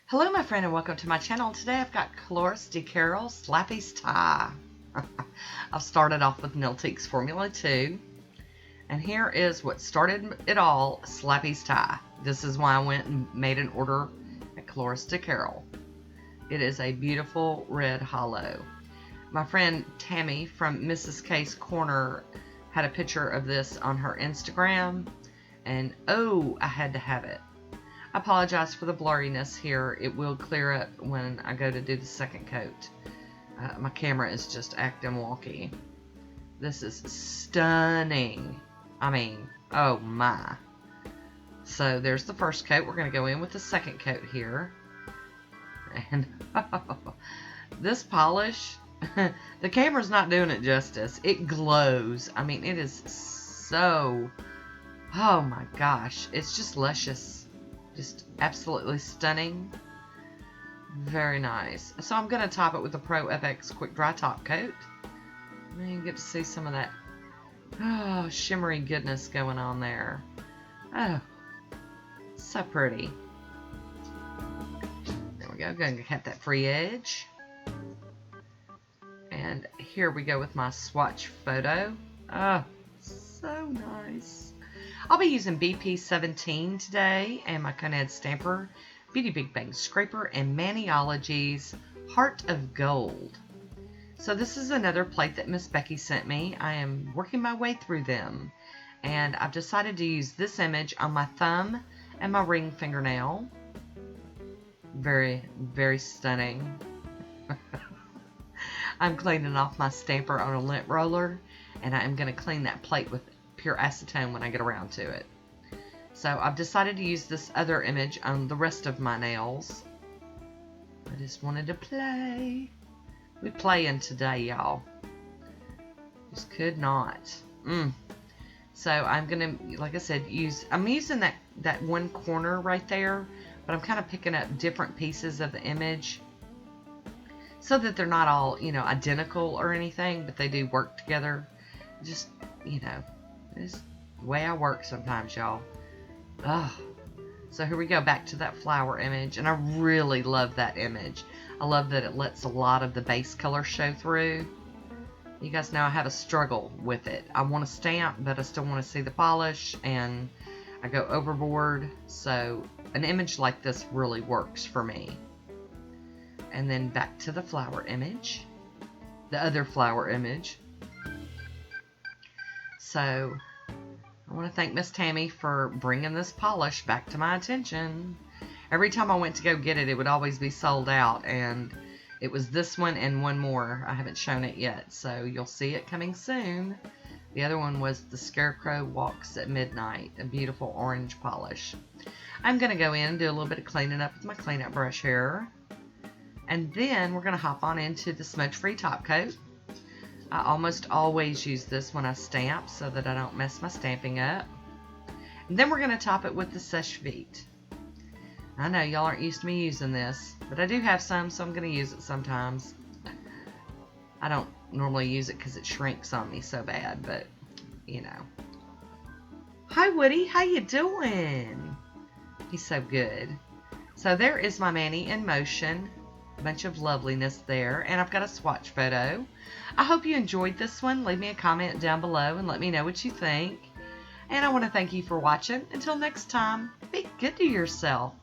Hello my friend and welcome to my channel. Today I've got Kashuk Slappy's tie. I've started off with Nailtiques Formula 2 and here is what started it all, Slappy's tie. This is why I went and made an order at Kashuk. It is a beautiful red hollow. My friend Tammy from Mrs. K's Corner had a picture of this on her Instagram and oh, I had to have it. I apologize for the blurriness here. It will clear up when I go to do the second coat. My camera is just acting wonky. This is stunning. I mean, oh my. So there's the first coat. We're going to go in with the second coat here. And this polish, the camera's not doing it justice. It glows. I mean, it is so, oh my gosh. It's just luscious. Just absolutely stunning. Very nice. So I'm going to top it with the Pro FX Quick Dry Top Coat. And you get to see some of that shimmery goodness going on there. Oh, so pretty. There we go. Going to cut that free edge. And here we go with my swatch photo. Oh, so nice. I'll be using BP-17 today and my Coned Stamper, Beauty Big Bang Scraper, and Maniology's Heart of Gold. So this is another plate that Miss Becky sent me. I am working my way through them. And I've decided to use this image on my thumb and my ring fingernail. Very, very stunning. I'm cleaning off my stamper on a lint roller. And I am going to clean that plate with pure acetone when I get around to it. So I've decided to use this other image on the rest of my nails. I just wanted to play. We playing today, y'all. Just could not. So I'm gonna, like I said, I'm using that one corner right there, but I'm kind of picking up different pieces of the image so that they're not all, you know, identical or anything, but they do work together. Just, you know, it's the way I work sometimes, y'all. So here we go, back to that flower image, and I really love that image. I love that it lets a lot of the base color show through. You guys know I have a struggle with it. I want to stamp, but I still want to see the polish, and I go overboard. So an image like this really works for me. And then back to the flower image, the other flower image. So I want to thank Miss Tammy for bringing this polish back to my attention. Every time I went to go get it, it would always be sold out, and it was this one and one more. I haven't shown it yet, so you'll see it coming soon. The other one was the Scarecrow Walks at Midnight, a beautiful orange polish. I'm going to go in and do a little bit of cleaning up with my cleanup brush here, and then we're going to hop on into the smudge-free top coat. I almost always use this when I stamp so that I don't mess my stamping up. And then we're going to top it with the Sèche Vite. I know y'all aren't used to me using this, but I do have some, so I'm going to use it sometimes. I don't normally use it because it shrinks on me so bad, but, you know. Hi, Woody. How you doing? He's so good. So there is my Mani in motion. A bunch of loveliness there, and I've got a swatch photo. I hope you enjoyed this one. Leave me a comment down below and let me know what you think. And I want to thank you for watching. Until next time, be good to yourself.